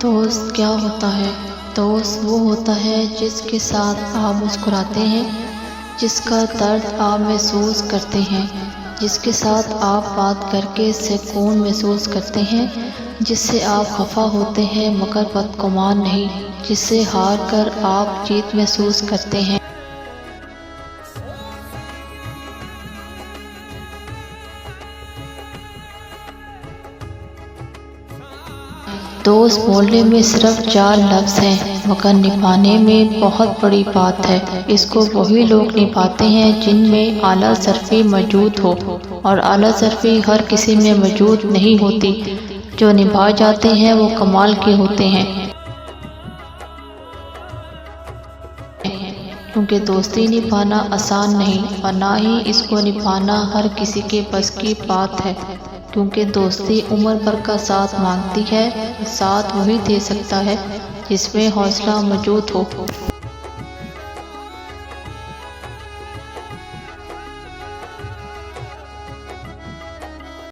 दोस्त क्या होता है? दोस्त वो होता है जिसके साथ आप मुस्कुराते हैं, जिसका दर्द आप महसूस करते हैं, जिसके साथ आप बात करके सुकून महसूस करते हैं, जिससे आप खफा होते हैं मगर बदगुमान नहीं, जिससे हार कर आप जीत महसूस करते हैं। दोस्त बोलने में सिर्फ 4 लफ्ज़ हैं मगर निभाने में बहुत बड़ी बात है। इसको वही लोग निभाते हैं जिनमें आला ज़र्फ़ी मौजूद हो, और आला ज़र्फ़ी हर किसी में मौजूद नहीं होती। जो निभा जाते हैं वो कमाल के होते हैं, क्योंकि दोस्ती निभाना आसान नहीं और ना ही इसको निभाना हर किसी के बस की बात है। क्योंकि दोस्ती उम्र भर का साथ मांगती है, साथ वही दे सकता है जिसमें हौसला मौजूद हो।